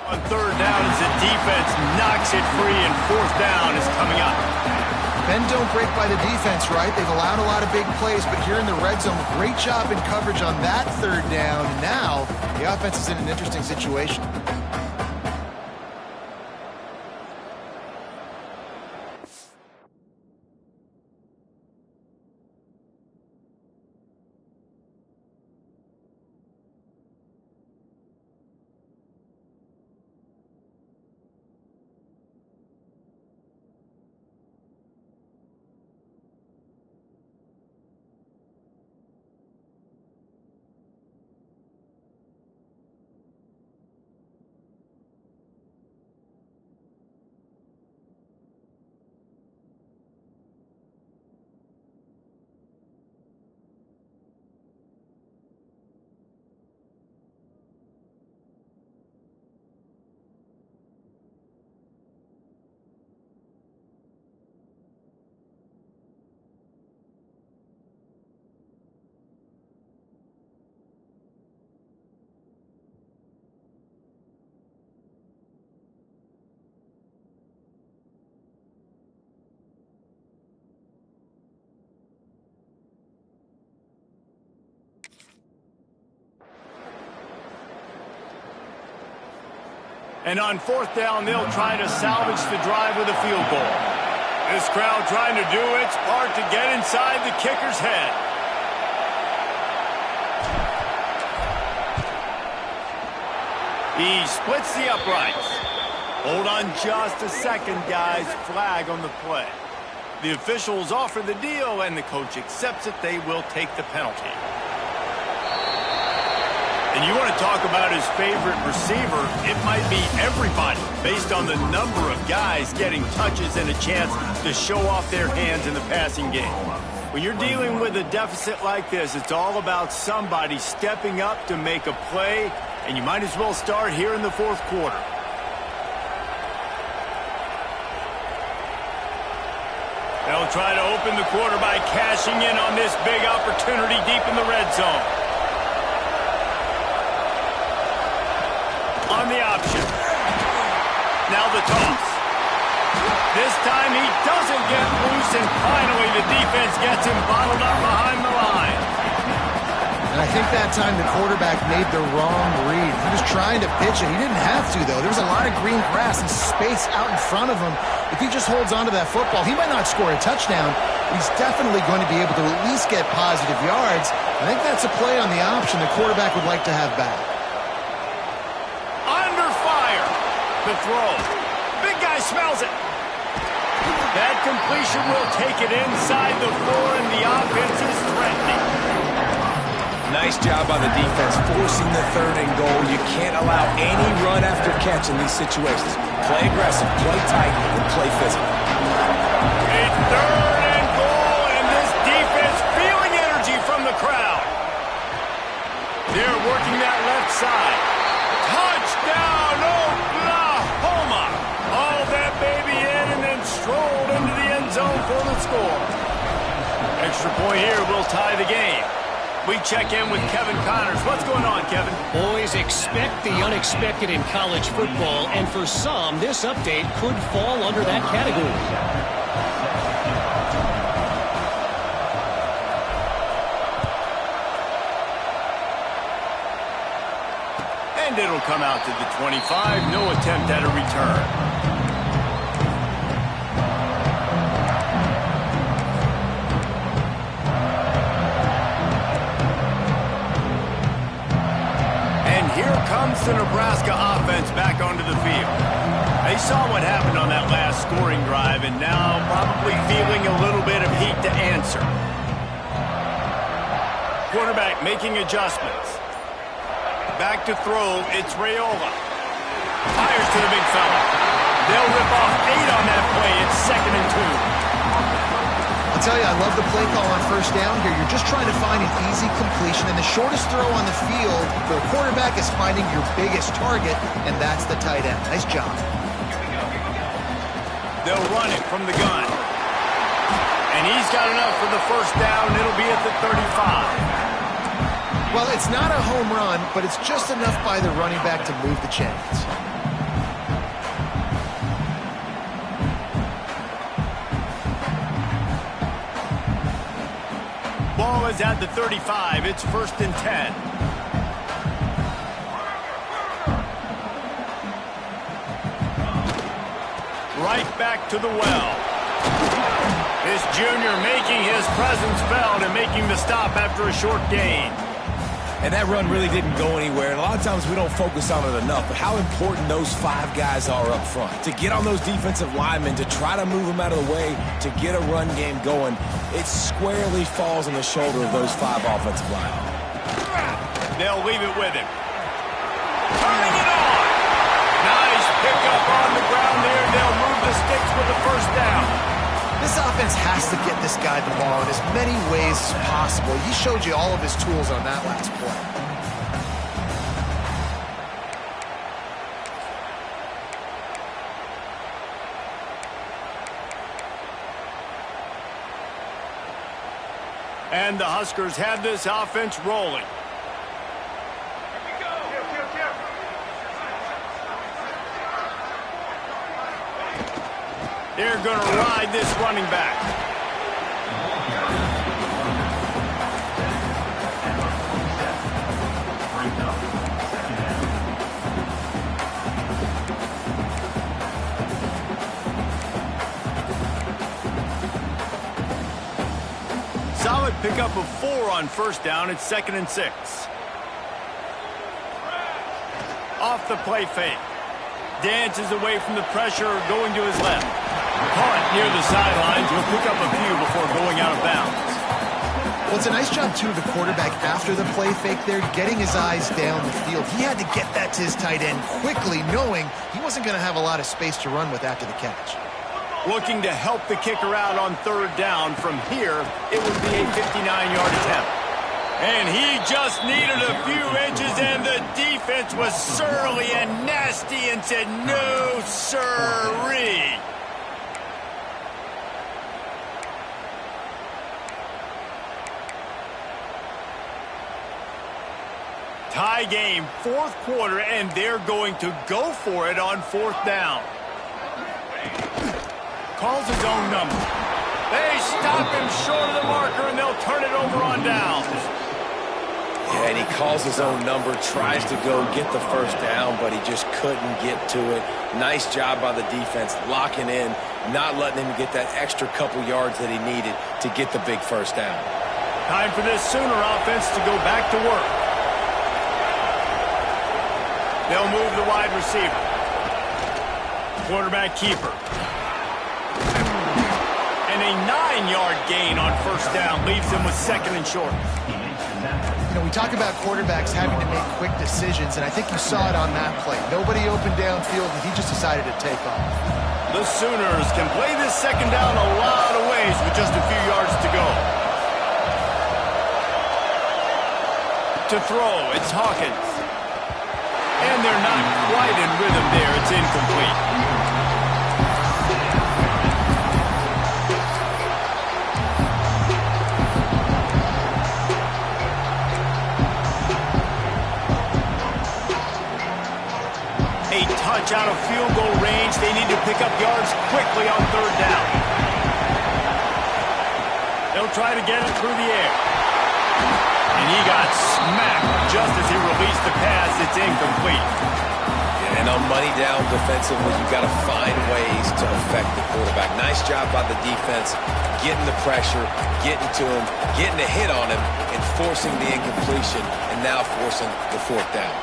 On third down as the defense knocks it free and fourth down is coming up. Bend don't break by the defense, right? They've allowed a lot of big plays, but here in the red zone, great job in coverage on that third down. And now the offense is in an interesting situation. And on fourth down, they'll try to salvage the drive with a field goal. This crowd trying to do its part to get inside the kicker's head. He splits the uprights. Hold on just a second, guys. Flag on the play. The officials offer the deal, and the coach accepts it. They will take the penalty. And you want to talk about his favorite receiver, it might be everybody, based on the number of guys getting touches and a chance to show off their hands in the passing game. When you're dealing with a deficit like this, it's all about somebody stepping up to make a play, and you might as well start here in the fourth quarter. They'll try to open the quarter by cashing in on this big opportunity deep in the red zone. On the option. Now the toss. This time he doesn't get loose, and finally the defense gets him bottled up behind the line. And I think that time the quarterback made the wrong read. He was trying to pitch it. He didn't have to, though. There was a lot of green grass and space out in front of him. If he just holds on to that football, he might not score a touchdown, but he's definitely going to be able to at least get positive yards. I think that's a play on the option the quarterback would like to have back. Under fire. The throw. Big guy smells it. That completion will take it inside the 4, and the offense is threatening. Nice job by the defense forcing the 3rd and goal. You can't allow any run after catch in these situations. Play aggressive, play tight, and play physical. A 3rd and goal, and this defense feeling energy from the crowd. They're working that left side. Touchdown, Oklahoma! All that baby in and then strolled into the end zone for the score. Extra point here will tie the game. We check in with Kevin Connors. What's going on, Kevin? Boys, expect the unexpected in college football, and for some, this update could fall under that category. And it'll come out to the 25. No attempt at a return. Comes the Nebraska offense back onto the field. They saw what happened on that last scoring drive, and now probably feeling a little bit of heat to answer. Quarterback making adjustments. Back to throw, it's Raiola. Fires to the big fella. They'll rip off 8 on that play. It's 2nd and 2. I'll tell you, I love the play call on first down here. You're just trying to find an easy completion, and the shortest throw on the field for a quarterback is finding your biggest target, and that's the tight end. Nice job. They'll run it from the gun. And he's got enough for the first down. It'll be at the 35. Well, it's not a home run, but it's just enough by the running back to move the chains. Ball is at the 35. It's 1st and 10. Right back to the well. This junior making his presence felt and making the stop after a short gain. And that run really didn't go anywhere. And a lot of times we don't focus on it enough, but how important those 5 guys are up front. To get on those defensive linemen, to try to move them out of the way, to get a run game going, it squarely falls on the shoulder of those 5 offensive linemen. They'll leave it with him. Turning it on. Nice pickup on the ground there. They'll move the sticks with the first down. This offense has to get this guy the ball in as many ways as possible. He showed you all of his tools on that last play. And the Huskers have this offense rolling. They're going to ride this running back. Solid pickup of 4 on first down. It's 2nd and 6. Off the play fake. Dances away from the pressure, going to his left. Punt near the sidelines. Will pick up a few before going out of bounds. Well, it's a nice job, too, of the quarterback after the play fake there, getting his eyes down the field. He had to get that to his tight end quickly, knowing he wasn't going to have a lot of space to run with after the catch. Looking to help the kicker out on third down. From here, it would be a 59-yard attempt. And he just needed a few inches, and the defense was surly and nasty and said, no, sirree. Tie game, fourth quarter, and they're going to go for it on fourth down. Calls his own number. They stop him short of the marker, and they'll turn it over on downs. Yeah, and he calls his own number, tries to go get the first down, but he just couldn't get to it. Nice job by the defense, locking in, not letting him get that extra couple yards that he needed to get the big first down. Time for this Sooner offense to go back to work. They'll move the wide receiver. Quarterback keeper. And a 9-yard gain on first down leaves him with second and short. You know, we talk about quarterbacks having to make quick decisions, and I think you saw it on that play. Nobody open downfield, and he just decided to take off. The Sooners can play this second down a lot of ways with just a few yards to go. To throw, it's Hawkins. And they're not quite in rhythm there. It's incomplete. Touch out of field goal range. They need to pick up yards quickly on third down. They'll try to get it through the air. And he got smacked just as he released the pass. It's incomplete. Yeah, and on money down defensively, you've got to find ways to affect the quarterback. Nice job by the defense, getting the pressure, getting to him, getting a hit on him, and forcing the incompletion, and now forcing the fourth down.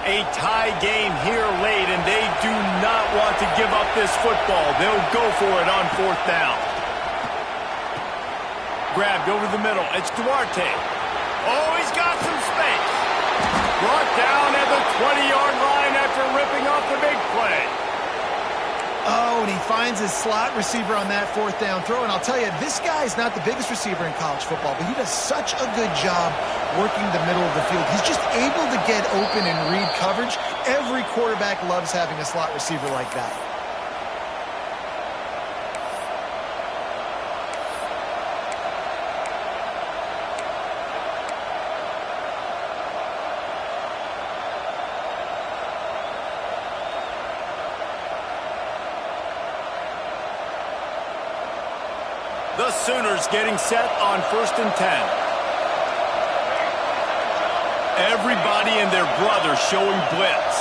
A tie game here late, and they do not want to give up this football. They'll go for it on fourth down. Grabbed over the middle. It's Duarte. Oh, he's got some space. Brought down at the 20-yard line after ripping off the big play. Oh, and he finds his slot receiver on that fourth down throw. And I'll tell you, this guy's not the biggest receiver in college football, but he does such a good job working the middle of the field. He's just able to get open and read coverage. Every quarterback loves having a slot receiver like that. The Sooners getting set on 1st and 10. Everybody and their brother showing blitz.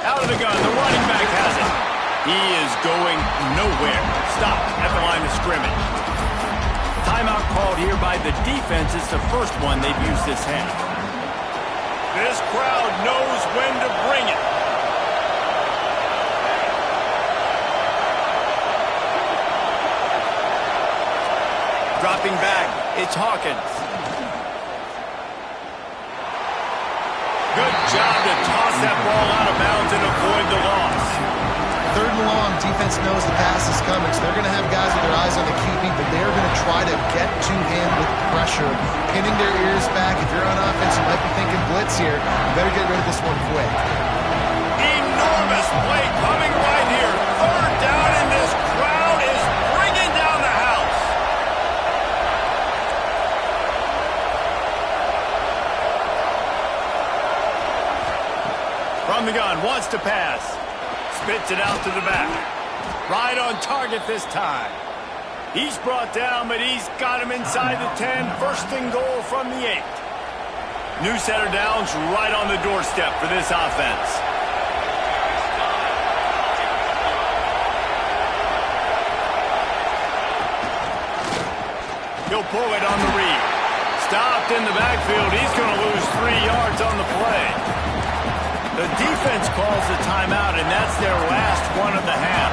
Out of the gun, the running back has it. He is going nowhere. Stopped at the line of scrimmage. Timeout called here by the defense. It's the first one they've used this half. This crowd knows when to bring it. Dropping back, it's Hawkins. Good job to toss that ball out of bounds and avoid the loss. 3rd and long, defense knows the pass is coming, so they're going to have guys with their eyes on the QB, but they're going to try to get to him with pressure, pinning their ears back. If you're on offense, you might be thinking blitz here. You better get rid of this one quick. Enormous play coming right here. 3rd down, and this crowd is bringing down the house. From the gun, wants to pass. Spits it out to the back. Right on target this time. He's brought down, but he's got him inside the 10. 1st and goal from the 8. New set of downs right on the doorstep for this offense. He'll pull it on the read. Stopped in the backfield. He's going to lose 3 yards on the play. The defense calls the timeout, and that's their last one of the half.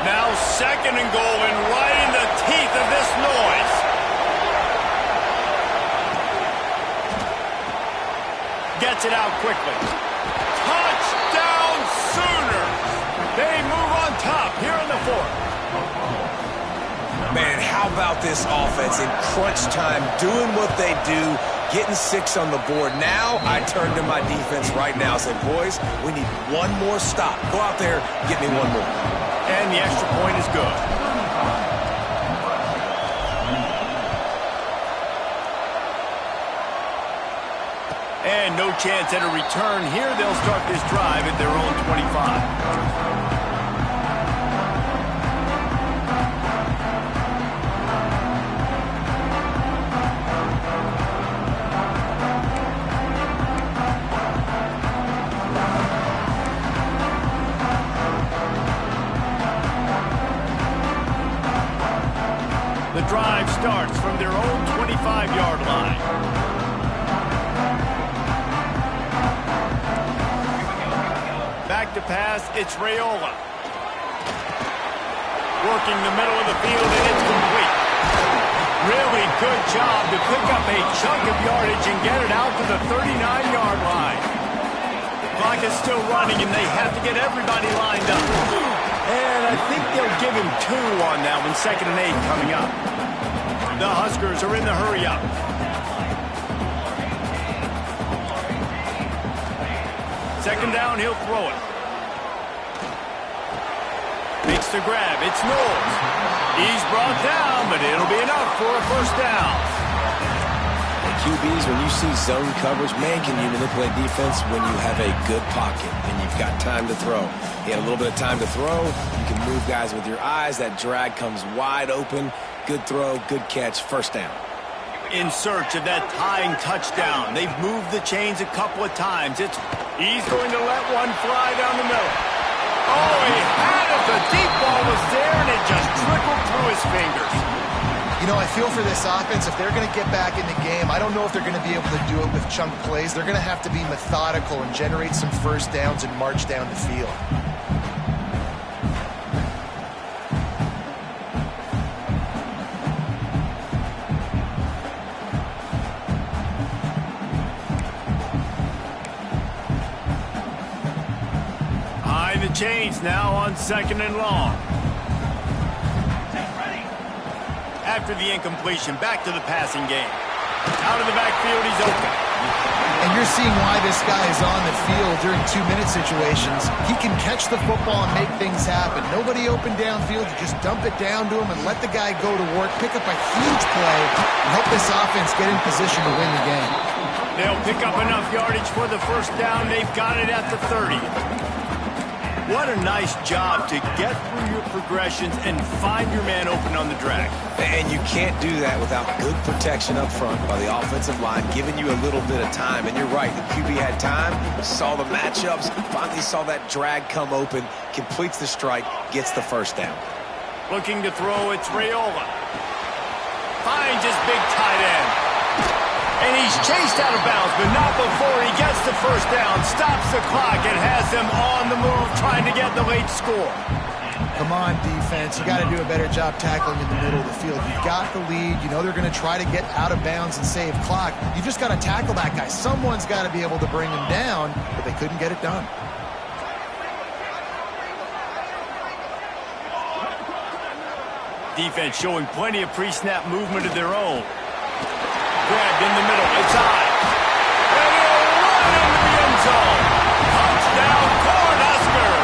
Now 2nd and goal, and right in the teeth of this noise. Gets it out quickly. Touchdown Sooners! They move on top here in the 4th. Man, how about this offense in crunch time, doing what they do, getting 6 on the board. Now I turn to my defense right now and say, boys, we need one more stop. Go out there, get me one more. And the extra point is good. And no chance at a return here. They'll start this drive at their own 25. The drive starts from their own 25-yard line. Back to pass, it's Raiola. Working the middle of the field, and it's complete. Really good job to pick up a chunk of yardage and get it out to the 39-yard line. The clock is still running, and they have to get everybody lined up. And I think they'll give him 2 on that one, 2nd and 8 coming up. The Huskers are in the hurry-up. Second down, he'll throw it. Makes the grab. It's Knowles. He's brought down, but it'll be enough for a first down. And QBs, when you see zone coverage, man, can you manipulate defense when you have a good pocket and you've got time to throw. He had a little bit of time to throw. You can move guys with your eyes. That drag comes wide open. Good throw, good catch, first down. In search of that tying touchdown. They've moved the chains a couple of times. He's going to let one fly down the middle. Oh, he had it. The deep ball was there, and it just trickled through his fingers. You know, I feel for this offense, if they're going to get back in the game, I don't know if they're going to be able to do it with chunk plays. They're going to have to be methodical and generate some first downs and march down the field. The chains now on 2nd and long. After the incompletion, back to the passing game. Out of the backfield, he's open. And you're seeing why this guy is on the field during 2-minute situations. He can catch the football and make things happen. Nobody open downfield. You just dump it down to him and let the guy go to work, pick up a huge play, and help this offense get in position to win the game. They'll pick up enough yardage for the first down. They've got it at the 30. What a nice job to get through your progressions and find your man open on the drag. And you can't do that without good protection up front by the offensive line, giving you a little bit of time. And you're right, the QB had time, saw the matchups, finally saw that drag come open, completes the strike, gets the first down. Looking to throw, it's Raiola. Finds his big tight end. And he's chased out of bounds, but not before he gets the first down, stops the clock, and has them on the move trying to get the late score. Come on, defense. You got to do a better job tackling in the middle of the field. You've got the lead. You know they're going to try to get out of bounds and save clock. You just got to tackle that guy. Someone's got to be able to bring him down, but they couldn't get it done. Defense showing plenty of pre-snap movement of their own. Grabbed in the middle. It's high. And he'll run into the end zone. Touchdown, Cornhuskers.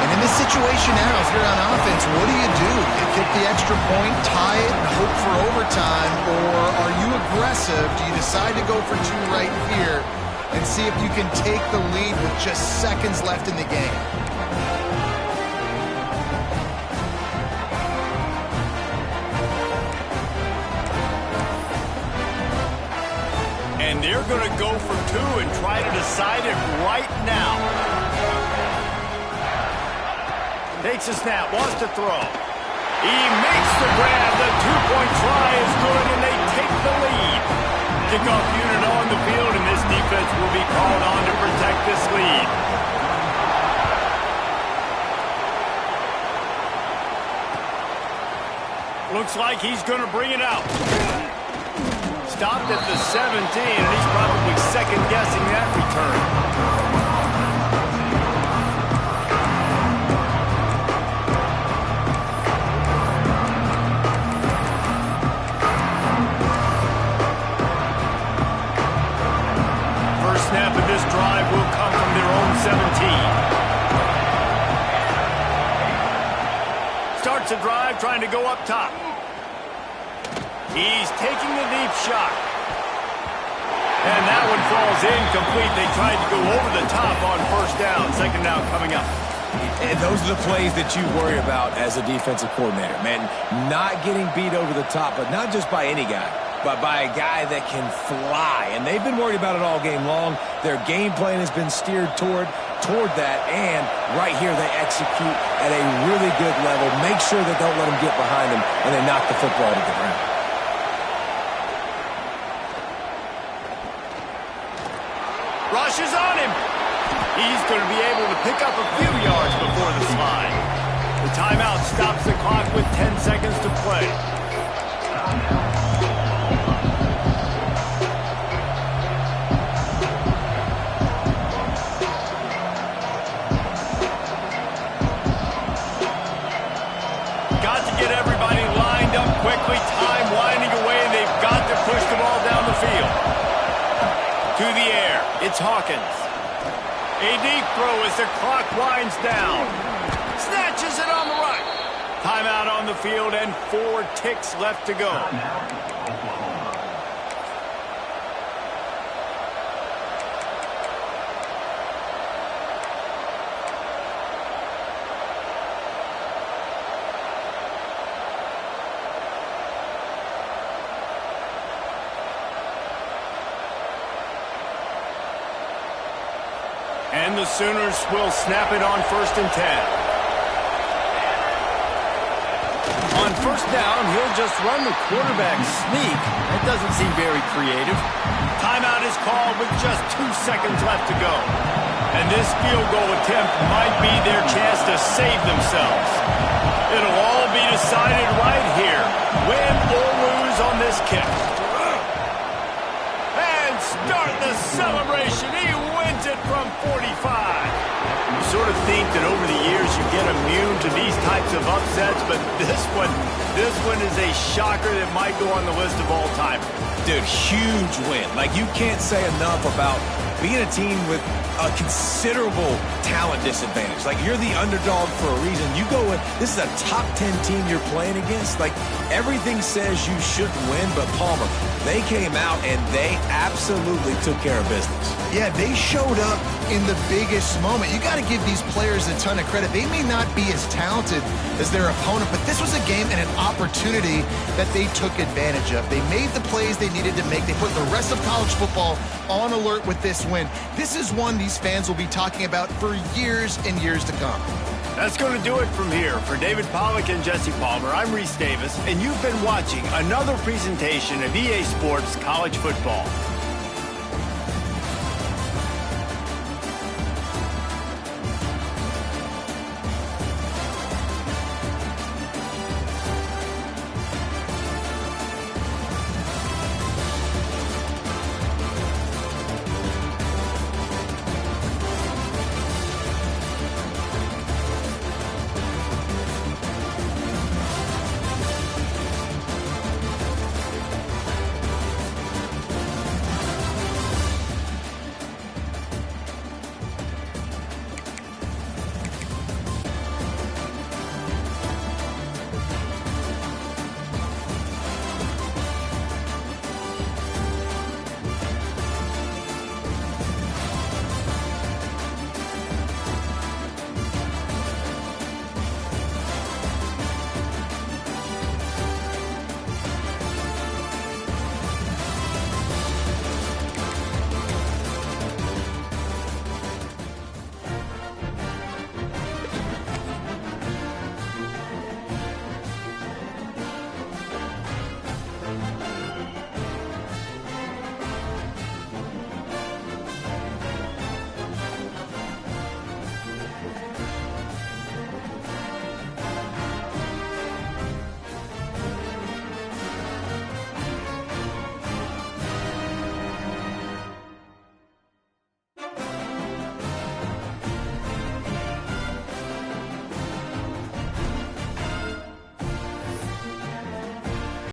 And in this situation now, if you're on offense, what do? You kick the extra point, tie it, and hope for overtime, or are you aggressive? Do you decide to go for 2 right here and see if you can take the lead with just seconds left in the game? And they're going to go for 2 and try to decide it right now. Takes a snap, wants to throw. He makes the grab. The 2-point try is good, and they take kickoff unit on the field, and this defense will be called on to protect this lead. Looks like he's going to bring it out. Stopped at the 17, and he's probably second-guessing that return. Snap of this drive will come from their own 17. Starts a drive trying to go up top. He's taking the deep shot. And that one falls incomplete. They tried to go over the top on first down. Second down coming up. And those are the plays that you worry about as a defensive coordinator, man. Not getting beat over the top, but not just by any guy, but by a guy that can fly. And they've been worried about it all game long. Their game plan has been steered toward that, and right here they execute at a really good level. Make sure they don't let them get behind them, and they knock the football to the ground. Rush is on him. He's going to be able to pick up a few yards before the slide. The timeout stops the clock with 10 seconds to play. Quickly, time winding away, and they've got to push the ball down the field. To the air, it's Hawkins. A deep throw as the clock winds down. Snatches it on the right. Timeout on the field, and 4 ticks left to go. And the Sooners will snap it on 1st and 10. On first down, he'll just run the quarterback sneak. That doesn't seem very creative. Timeout is called with just 2 seconds left to go. And this field goal attempt might be their chance to save themselves. It'll all be decided right here. Win or lose on this kick. And start the celebration. He wins it from 45. You sort of think that over the years you get immune to these types of upsets, but this one is a shocker that might go on the list of all time. Dude, huge win. Like, you can't say enough about being a team with a considerable talent disadvantage. Like, you're the underdog for a reason. You go in, this is a top 10 team you're playing against. Like, everything says you shouldn't win, but Palmer, they came out and they absolutely took care of business. Yeah, they showed up in the biggest moment. You got to give these players a ton of credit. They may not be as talented as their opponent, but this was a game and an opportunity that they took advantage of. They made the plays they needed to make. They put the rest of college football on alert with this win. This is one these fans will be talking about for years and years to come. That's going to do it from here. For David Pollack and Jesse Palmer, I'm Reese Davis, and you've been watching another presentation of EA Sports College Football.